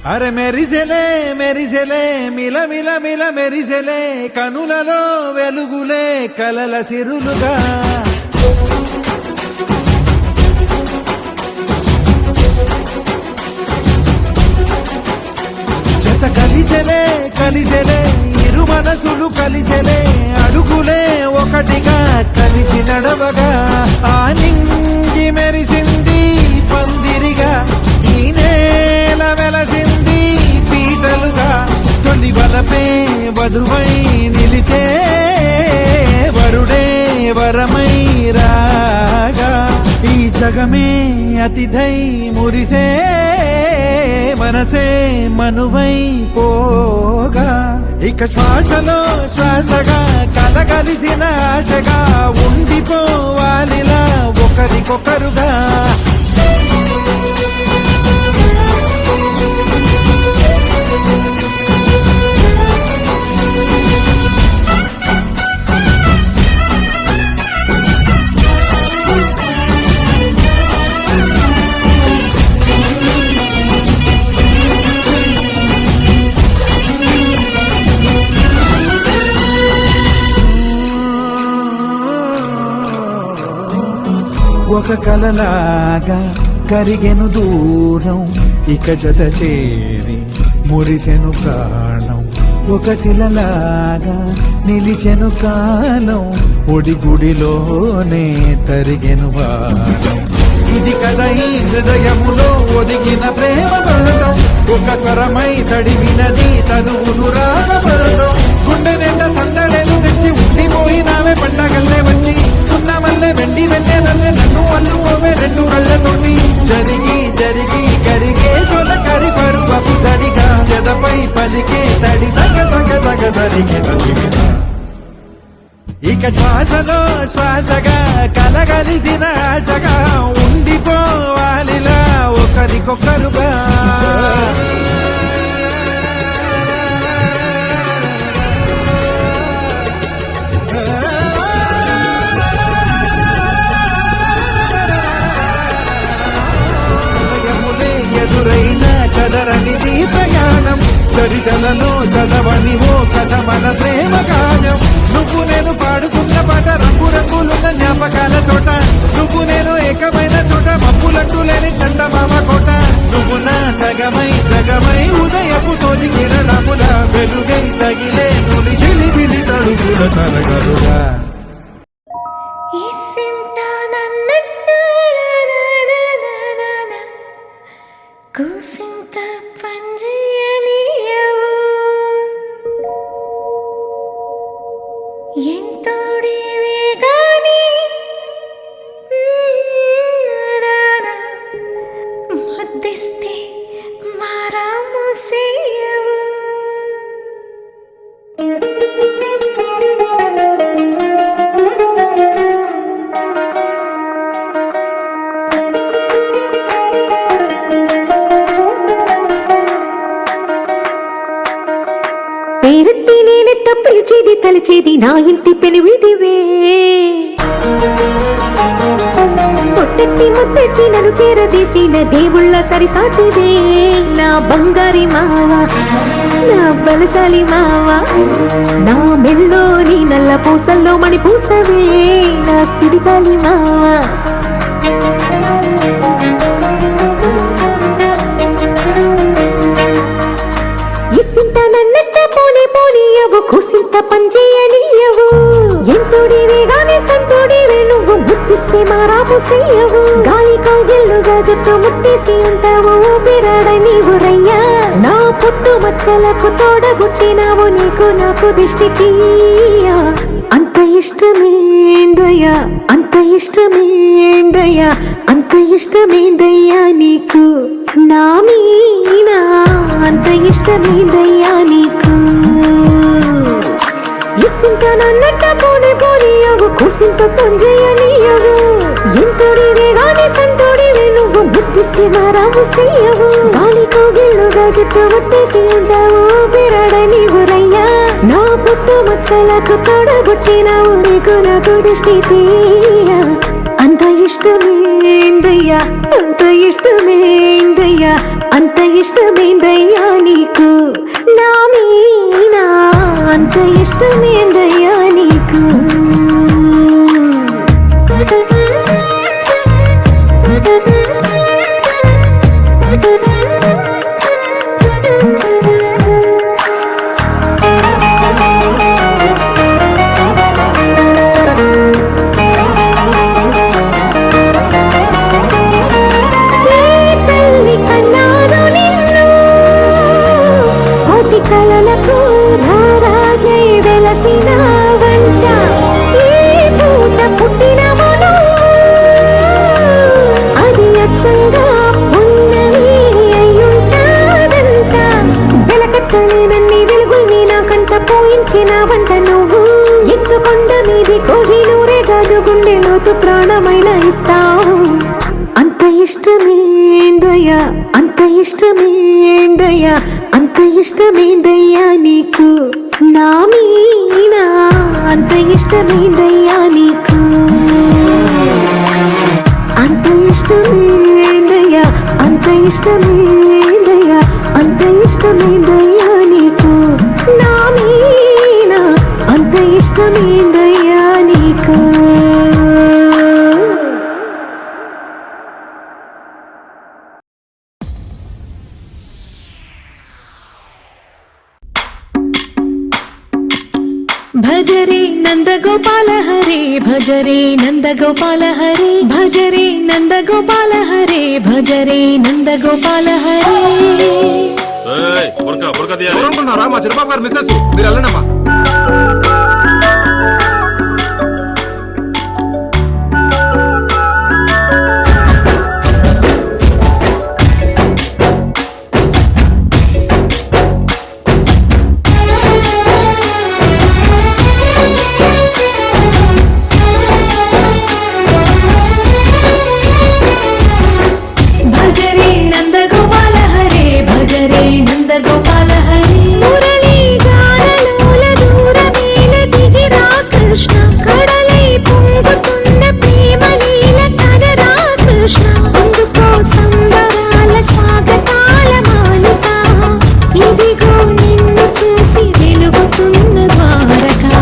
అరే మెరిసెలే మెరిసెలే మిల మిల మిల మెరిసెలే కనులలో వెలుగులే కలల సిరులుగా జత కలిసెలే కలిసెలే ఇరు మనసులు కలిసెలే అడుగులే ఒకటిగా కలిసి నడవగా ఆ నింగి మెరిసింది పందిరిగా ఈ నేల వెలసింది పీటలుగా తొలి వలపే వధువై నిలిచే వరుడే వరమై రాగా ఈ జగమే అతిథై మురిసే మనసే మనువై పోగా ఇక శ్వాసలో శ్వాసగా కలగలిసిన ఆశగా ఉండిపోవాలిలా ఒకరికొకరుగా ఒక కలలాగా కరిగెను దూరం ఇక జత చేరి మురిసెను ప్రాణం ఒక శిలలాగా నిలిచెను కాలం ఒడిగుడిలోనే తరిగెను వారం ఇది కదా ఈ హృదయములో ఒదిగిన ప్రేమ పర్వతం ఒక స్వరమై తడివినది తనువును రాగపరతం గుండె నిండా సందడేలు తెచ్చి ఉండిపోయినావే పండగల్లే వచ్చి ఉన్న మల్లె వెండి వెన్నెలల్లే నన్ను అల్లుకోవే రెండు కళ్ళతోటి జరిగి జరిగి కరిగే తొల కరి పరువపు తడిగా జదపై పలికే తడి తగ తగ తగ తరిగే తదిగా ఇక శ్వాసలో శ్వాసగా కలగలిసిన ఆశగా ఉండిపోవాలిలా ఒకరికొకరుగా ఎదురైన చదరనిది ప్రయాణం చరితలలో చదవని ఓ కథ మన ప్రేమ కావ్యం నువ్వు నేను పాడుకున్న పాట రంగు రంగులున్న జ్ఞాపకాల తోట నువ్వు నేను ఏకమైన చోట మప్పులట్టు లేని చందమామ కోట నువ్వు నా సగమై జగమై ఉదయపు తోటి కిరణముల వెలుగై తగిలే నులి చిలిపిలి తడుగుల తరగలుగా కూసింత పండ్రియనియవు ఎంతోడివే గాని ముద్దిస్తే మారాము సేయవు పేరెత్తి నేనెట్ట పిలిచేది తలిచేది నా ఇంటి పెనువిటివే పొట్టెత్తి ముద్దెత్తి నన్ను చేరదీసిన దేవుళ్ళ సరిసాటివే నా బంగారి మావా నా బలశాలి మావా నా మెల్లోని నల్ల పూసల్లో మణి పూసవే నా సిడిగాలి మావా కుసింత పంచేయనియవు ఎంతోడివే గాని సంతోడివే నువ్వు ముట్టిస్తే మారాపు చెయ్యవు గాలి కౌగిల్లుగా జట్టు ముట్టేసి ఉంటావు ఊపిరాడ నీవు రయ్యా నా పుట్టు మచ్చలకు తోడబుట్టినావు నీకు నాకు దిష్టికి అంత ఇష్టమేందయ్యా అంత ఇష్టమేందయ్యా అంత ఇష్టమేందయ్యా నీకు నా మీనా అంత ఇష్టమేందయ్యా నీకు ఇసింత నన్నట్ట పోని పోనీయవు కుసింత పంజేయనియవు ఎంతోడివే గాని సంతోడివే నువ్వు ముద్దిస్తే మారాము చెయ్యవు గాలి కౌగిల్లుగా జట్టు ముట్టేసి ఉంటావు బిరాడ నీవు రయ్యా నా పుట్టు మచ్చలకు తోడబుట్టినావు నీకు నాకు దిష్టి తీయ అంత ఇష్టమేందయ్యా అంత ఇష్టమేందయ్యా అంత ఇష్టమేందయ్యా ఇష్టమేందయ్యా అంత ఇష్టమేందయ్యా నీకు నా మీనా అంత ఇష్టమేందయ్యా నీకు అంత ఇష్టమేందయ్యా అంత ఇష్టమేందయ్యా అంత ఇష్టమేందయ్యా నీకు నా మీనా అంత ఇష్టమేందయ్యా నీకు భజరే నందగోపాల హరే భజరే నందగోపాల హరే భజరే నందగోపాల హరే భజరే నందగోపాల హరే ఎవరనుకున్నారా మా చిరబాబు గారు మిస్సెస్ మీరు వెళ్ళండమ్మా. భజరే నందగోపాల హరే భజరే నందగోపాల హరే మురళీ గానలోల దూరమేల దిగిరా కృష్ణ కడలై పొంగుతున్న ప్రేమ లీల కనరా కృష్ణ అందుకో సంబరాల స్వాగతాల మాలిక ఇదిగో నిన్ను చూసి వెలుగుతున్న ద్వారకా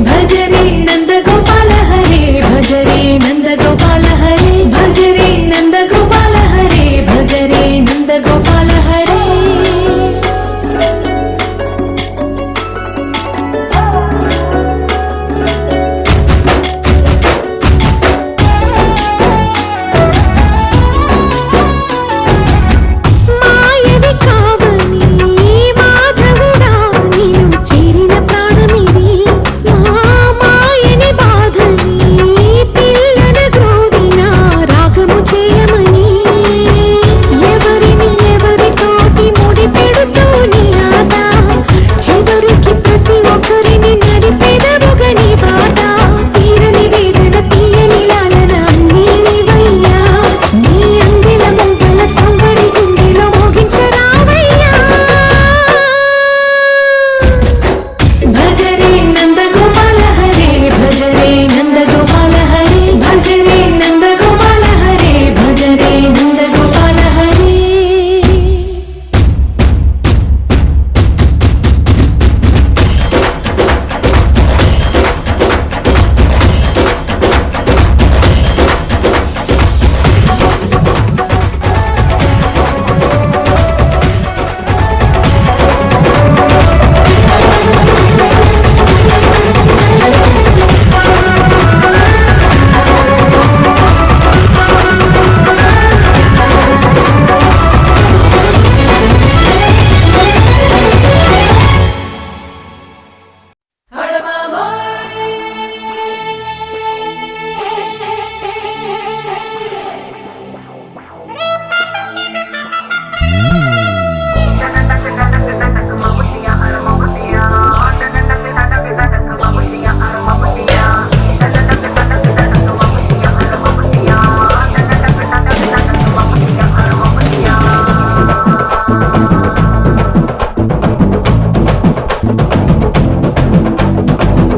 భజరే నందగోపాల హరే భజరే నందగోపాల హరే భజరే నందగోపాల హరే భజరే నందగోపాల హరే మాయవి కావని మాధవుడా నేను చేరిన ప్రాణమిది మా మాయని బాధని పిల్లన గ్రోగిన రాగము చేయమని ఎవరిని ఎవరితోటి ముడి పెడుతూ నీ ఆట చివరికి ప్రతి ఒక్కరిని నడిపెదరుగని బాట తీరని వేదన తీయని లాలన అన్నీ నీవయ్యా నీ అంగిల ముంగల సంబడి గుండెలో మోగించరావయ్యా భజరే నందగోపాల హరే భజరే నందగోపాల హరే భజరే నందగోపాల హరే భజరే నందగోపాల హరే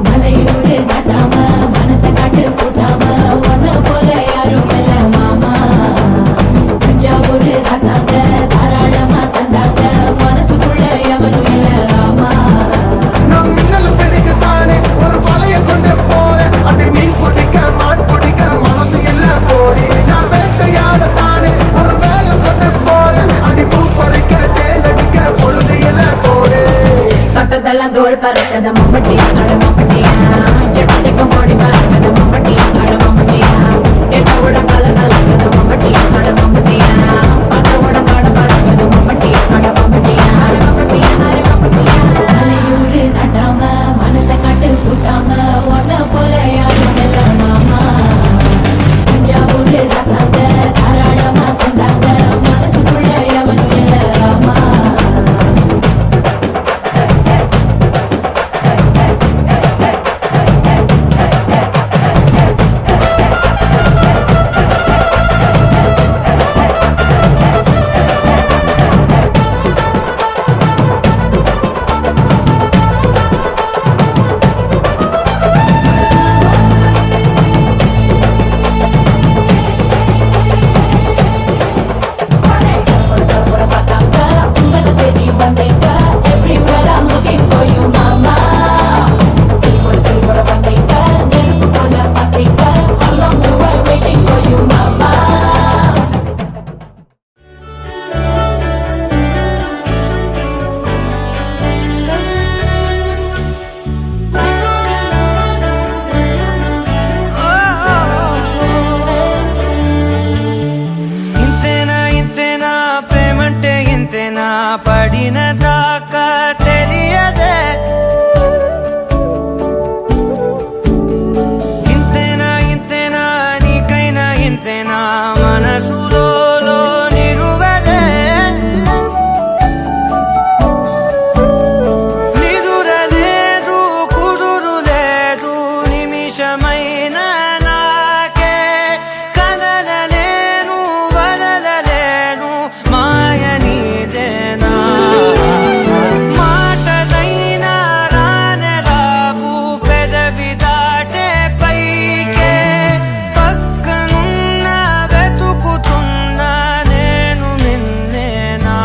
மலையூரு நட்டாம மனச காட்டு போட்டாம ஒன்ன போல யாரும் இல்ல மாமா தஞ்சாவூரு ராசாங்க தாராளமா தந்தாங்க மனசுக்குள்ள எவனும் இல்ல ஆமா நம் மின்னல் பிடிக்கத்தானே ஒரு வலைய கொண்டு போறேன் அதை மீன் பிடிக்க மான் பிடிக்க மனசு இல்ல போடி நான் வேட்டையாடத்தானே ஒரு வேலை கொண்டு போறேன் அடி பூ பறிக்க தேனடிக்க பொழுது இல்ல போடு தொட்டதெல்லாம் தோல் பறக்கத மம்பட்டியா அட மம்பட்டியா எட்டடிக்க மோடி பறக்கத மம்பட்டியா அட மம்பட்டியா எட்டோட கல கலக்கத மம்பட்டியா அட மம்பட்டியா பத்தோட பாட பறக்கத மம்பட்டியா அட மம்பட்டியா அட மம்பட்டியா அட மம்பட்டியா மலையூரு நட்டாம மனச காட்டு பூட்டாம ஒன்ன போல யாரும் இல்ல மாமா தஞ்சாவூரு ரசாங்க தாராளமா தந்தாங்க மனசுக்குள்ள எவனும் இல்ல ஆமா పడిన దాకా తెలియదే ఇంతేనా ఇంతేనా నీకైనా ఇంతేనా మనసులో నిరువదే నిదురలేదు కుదురు లేదు నిమిషమైన నాకే కదలలేను వదలలేను మాయ నీదేనా మాటలైనా రానే రావు పెదవి దాటే పైకే పక్కనున్న వెతుకుతున్నా నేను నిన్నేనా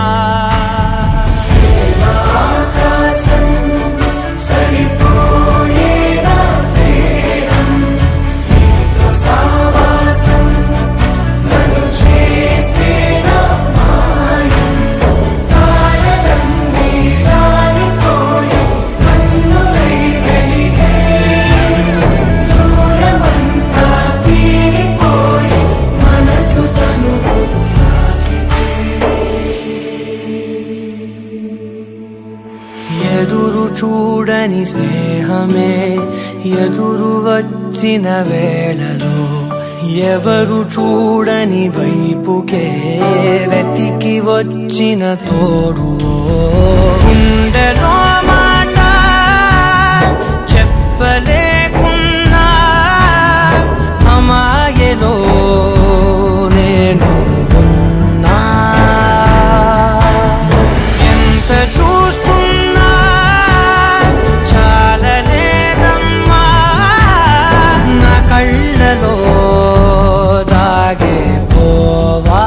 ఆకాశం సరిపోయేలా దేహం నీతో సావాసం నన్ను చేసేనా మాయం తారలన్నీ రాలిపోయే కన్నులై వెలిగే దూరమంతా తీరిపోయే మనసు తనువులు ఎదురు చూడని స్నేహమే ఎదురు వచ్చిన వేళలో ఎవరు చూడని వైపుకే వెతికి వచ్చిన తోడువో గుండెలో మాట చెప్పలేకున్నా అమాయలో నేను ఉన్నా ఎంత చూస్తున్నా చాలలేదమ్మా నా కళ్ళలో దాగే పోవా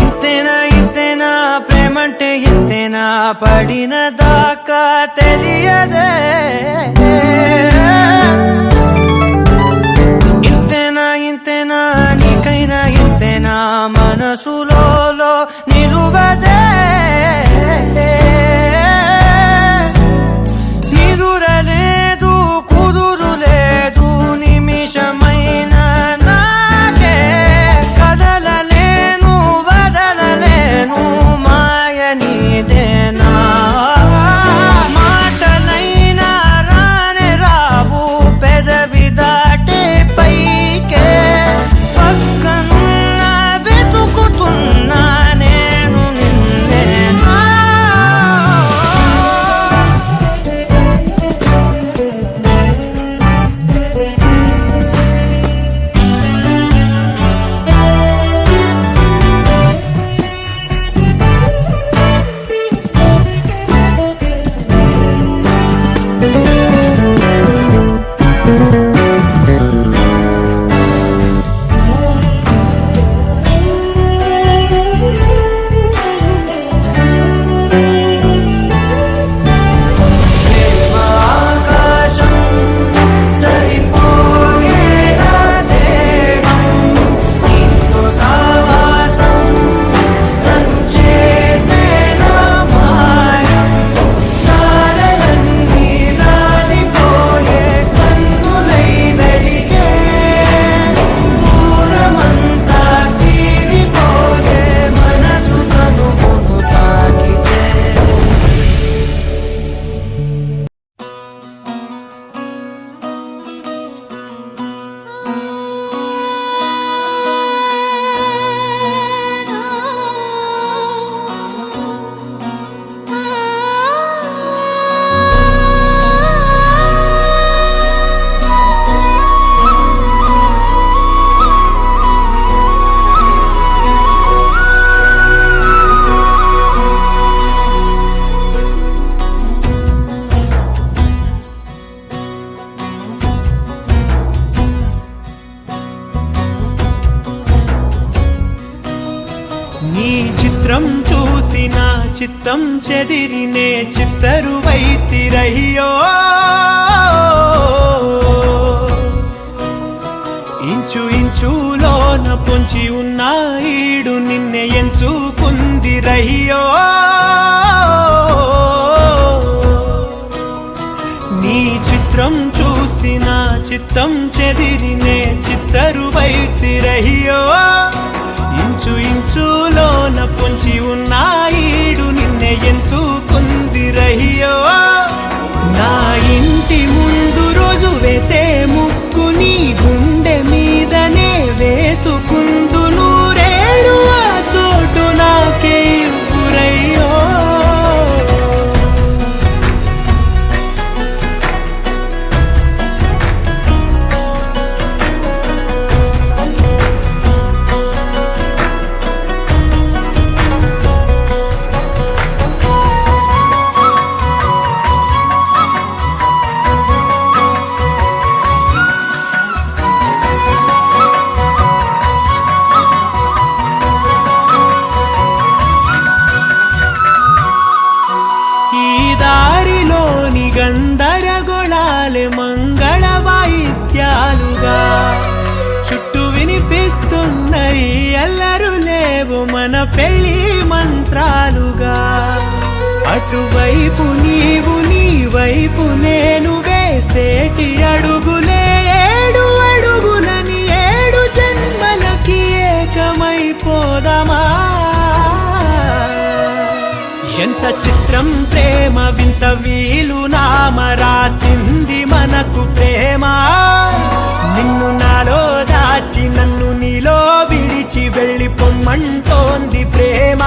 ఇంతేనా ఇంతేనా ప్రేమంటే ఇంతేనా పడిన దాకా తెలియదే ఇంతేనా ఇంతేనా నీకైనా ఇంతేనా మనసులో నిలువదే నిదురలేదు కుదురు లేదు నిమిషమైన నాకే కదలలేను వదలలేను మాయ నీదేనా మాటలైనా రానే రావు పెదవి దాటే పైకే పక్కనున్న వెతుకుతున్నా నేను నిన్నేనా ఆకాశం సరిపోయేలా దేహం నీతో సావాసం నన్ను చేసేనా మాయం తారలన్నీ రాలిపోయే కన్నులై వెలిగే దూరమంతా తీరిపోయే మనసు తనువును తాకితే నీ చిత్రం చూసి నా చిత్తం చెదిరినే చిత్తరువైతిరయ్యో ఇంచు ఇంచులోన పొంచి ఉన్న ఈడు నిన్నే ఎంచుకుందిర రయ్యో నీ చిత్రం చూసిన చిత్తం చెదిరినే చిత్తరువైతిరయ్యో ఇంచు ఇంచులోన పొంచి ఉన్న ఈడు నిన్నే ఎంచుకుందిరయ్యో నా ఇంటి ముందు రోజు వేసే ముక్కు నీ గుండె మీదనే వేసుకుందు నూరేడు ఆ చోటు నాకే ఇవ్వురయ్యో దారిలోని గందరగోళాలే మంగళ వాయిద్యాలుగా చుట్టూ వినిపిస్తున్నాయి అల్లరు లేవు మన పెళ్లి మంత్రాలుగా అటువైపు నీవు నీ వైపు నేను వేసేటి అడుగులే ఏడు అడుగులని ఏడు జన్మలకి ఏకమైపోదామా ఎంత చిత్రం ప్రేమ వింత వీలు నామ రాసింది మనకు ప్రేమ నిన్ను నాలో దాచి నన్ను నీలో విడిచి వెళ్ళిపోమ్మంటోంది ప్రేమ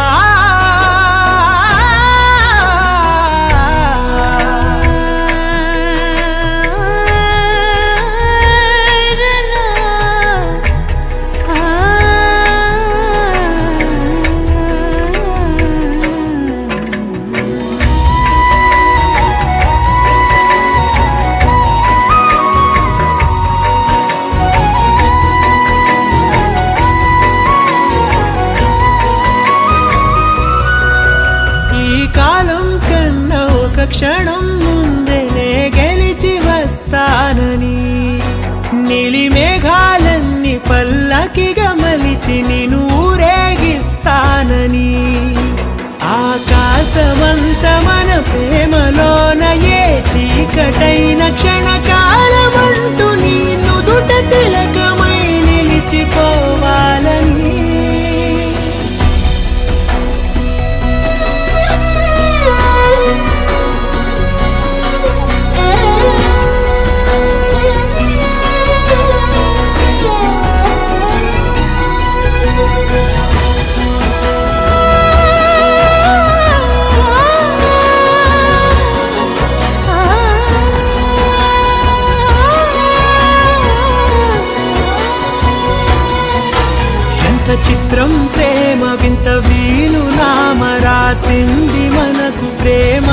కాలం కన్నా ఒక క్షణం ముందేనే గెలిచి వస్తానని నీలి మేఘాలన్నీ పల్లకిగా మలిచి నిన్ను ఊరేగిస్తానని ఆకాశమంత మన ప్రేమలోన ఏ చీకటైన క్షణకాలమంటూ నీ నుదుట తిలకమై నిలిచిపోవాలని చిత్రం ప్రేమ వింత వీలు నామ రాసింది మనకు ప్రేమ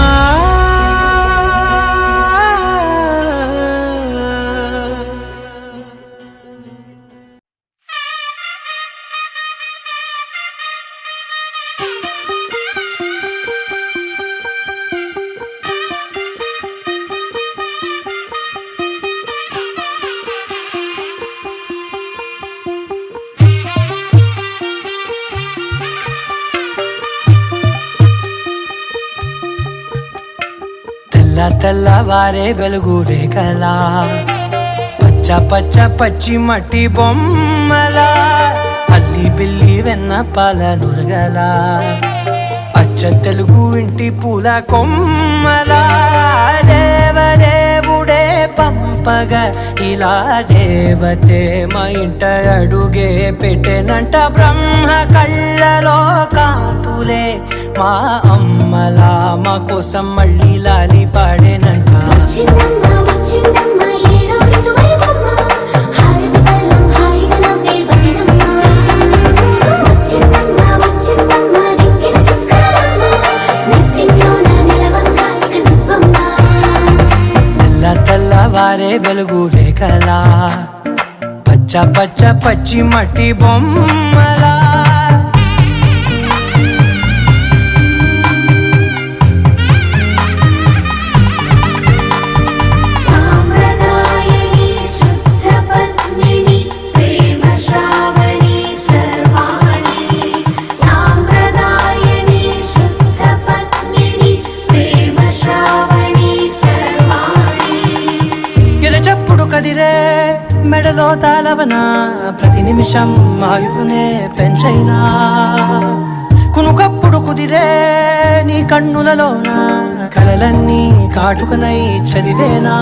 తెల్లవారే వెలుగు రేఖలా పచ్చ పచ్చ పచ్చి మట్టి బొమ్మలా అల్లి బిల్లి వెన్న పాల నురగలా అచ్చ తెలుగు ఇంటి పూల కొమ్మలా దేవదేవుడే పంపగా ఇలా దేవతే మా ఇంట అడుగే పెట్టెనంట బ్రహ్మ కళ్ళలో కాంతులే మా అమ్మలా మా కోసం మళ్ళీ లాలి పాడేనంట తెల్లవారే వెలుగు రేఖలా పచ్చ పచ్చ పచ్చి మట్టి బొమ్మలా ప్రేమ శ్రావణి సర్వాణి సాంప్రదాయని భావన ప్రతి నిమిషం ఆయుధునే పెంచైనా కునుకప్పుడు కుదిరే నీ కన్నులలోన కలలన్నీ కాటుకనై చదివేనా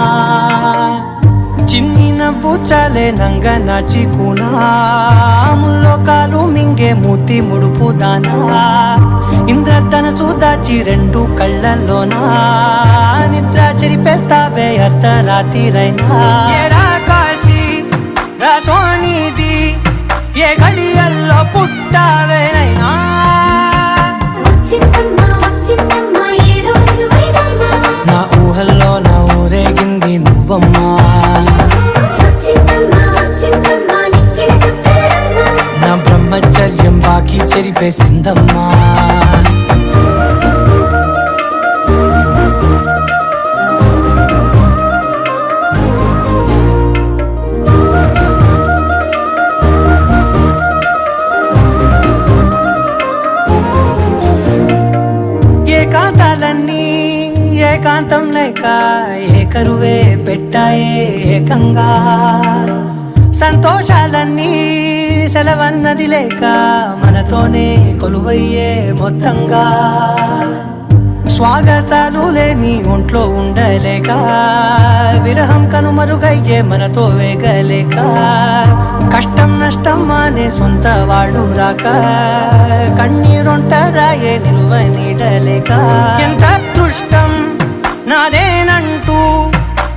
చిన్ని నవ్వు చాలే నంగ నాచి కూనాముల్లో కాలు మింగే మూతి ముడుపు దానా ఇంద్రధనసు దాచి రెండు కళ్ళల్లోనా నిద్ర చెరిపేస్తావే అర్ధరాత్రిరైనా ఏరా కాశీ రాసోనిది ఏ గడియల్లో పుట్టావేనైనా వచ్చిందమ్మా వచ్చిందమ్మా ఏడో ఇరువైవమ్మా నా ఊహల్లో నా ఊరేగింది నువ్వమ్మా వచ్చిందమ్మా వచ్చిందమ్మా నిక్కిన చుక్కలమ్మా నా బ్రహ్మచర్యం బాకీ చెరిపేసిందమ్మా ఏకాంతాలన్నీ ఏకాంతం లేక ఏకరువే పెట్టాయే ఏకంగా సంతోషాలన్నీ సెలవన్నది లేక మనతోనే కొలువయ్యే మొత్తంగా స్వాగతాలు లేని ఒంట్లో ఉండలేక విరహం కనుమరుగయ్యే మనతో వేగలేక కష్టం నష్టం అనే సొంత వాళ్ళు రాక కన్నీరొంటరాయే నిలువ నీడలేక ఎంత అదృష్టం నాదేనంటూ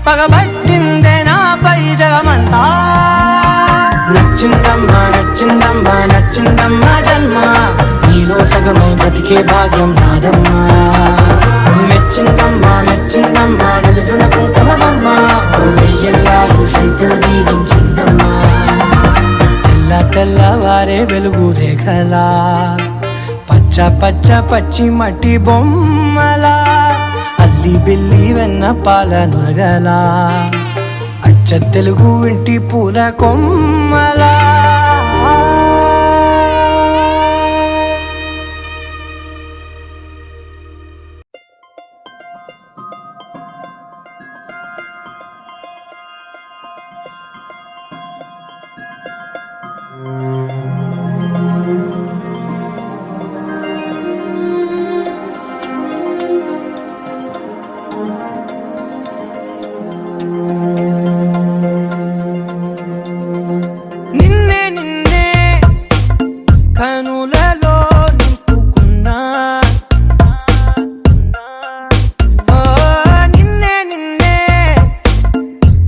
పగబట్టిందే నాపై జగమంతా నచ్చిందమ్మా నచ్చిందమ్మా నచ్చిందమ్మా జన్మ నీలో సగమై బ్రతికే భాగ్యం నాదమ్మా మెచ్చిందమ్మా మెచ్చిందమ్మా నలుదున కుంకుమమ్మా వెయ్యల్లా భూషంతులు దీవించిందమ్మా తెల్ల తెల్లవారే వెలుగు రేఖలా పచ్చ పచ్చ పచ్చి మట్టి బొమ్మలా అల్లి బిల్లి వెన్న పాల నురగలా అచ్చ తెలుగు ఇంటి పూల కొమ్మలా నిన్నే నిన్నే కనులలో నింపుకున్నా ఓ నిన్నే నిన్నే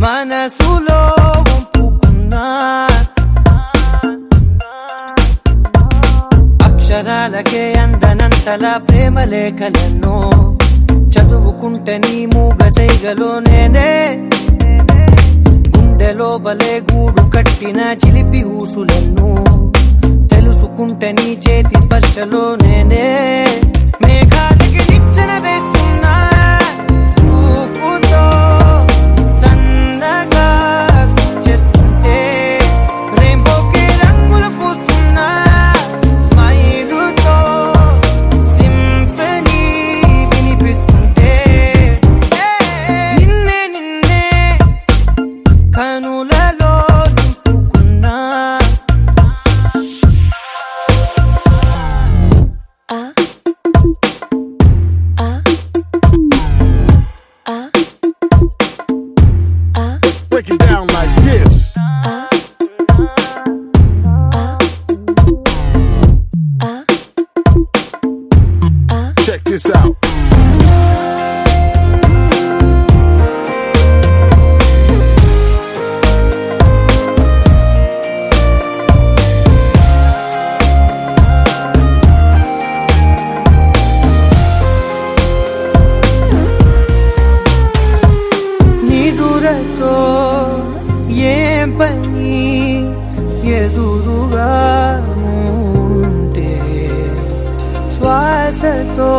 మనసులో వంపుకున్నా అక్షరాలకే అందనంతల ప్రేమ లేఖలెన్నో చదువుకుంటే నీ మూగసైగలో నేనే గుండెలో బలే గూడు కట్టిన చిలిపి ఊసులెన్నో తెలుసుకుంటే నీ చేతి స్పర్శలో నేనే మేఘాలకి నిచ్చెన వేస్తున్నా చూపుతో సన్నగా చేస్తుంటే రెయిన్బోకి రంగులు పూస్తున్నా స్మైలుతో సింఫనీ వినిపిస్తుంటే నిన్నే నిన్నే కనులలో నింపుకున్నా Break it down like this. Check this out. నిదురతో ఏం పని ఎదురుగా ఉంటే శ్వాసతో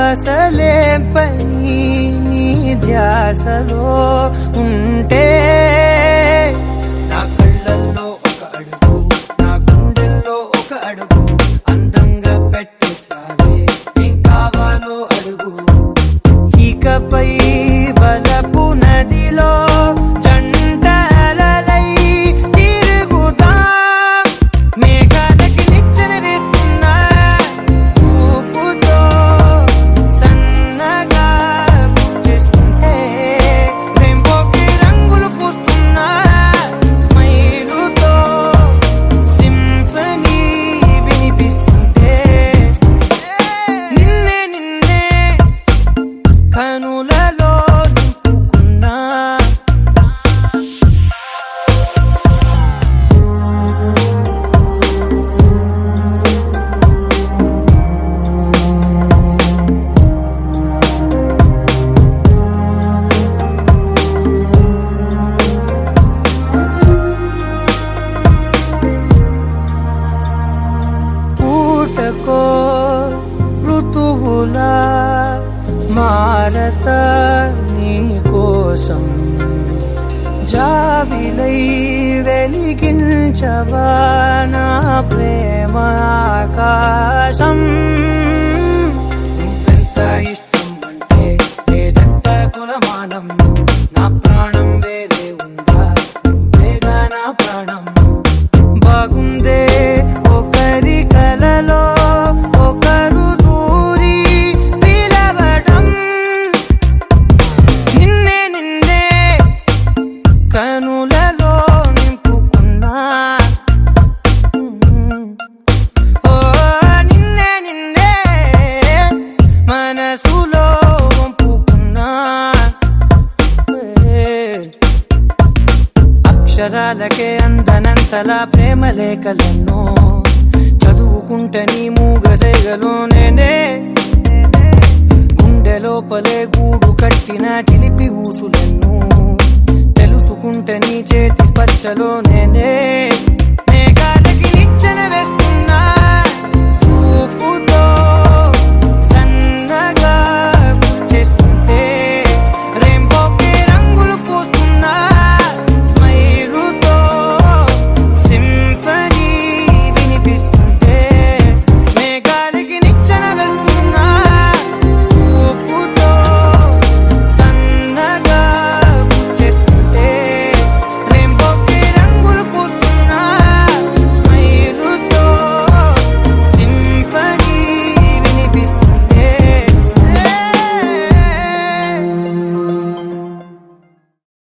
అసలేం పని నీ ధ్యాసలో ఉంటే నా కళ్ళల్లో ఒక అడుగు నా గుండెల్లో ఒక అడుగు అందంగా పెట్టేసావే ఏం కావాలో అడుగు ఇకపై బలపు నదిలో జంటలలై తిరుగుదాం ఏటకో ఋతువులా మారత నీ కోసం జాబిలై వెలిగించవా నా ప్రేమ ఆకాశం నువ్వెంత ఇష్టం అంటే లేదంత కులమానం నా ప్రాణం వేరే ఉందా నువ్వేగా నా ప్రాణం బాగుందే ఒకరి కలలో ఒకరు దూరి పిలవడం నిన్నే నిన్నే కనులలో నింపుకున్నా ఓ నిన్నే నిన్నే మనసులో వంపుకున్నా అక్షరాలకే అందనంతలా ప్రేమ లేఖలెన్నో చదువుకుంటే నీ మూగసేగలో నేనే గుండె లోపలే గూడు కట్టిన చిలిపి ఊసులెన్నో తెలుసుకుంటే నీ చేతి స్పర్శలో నేనే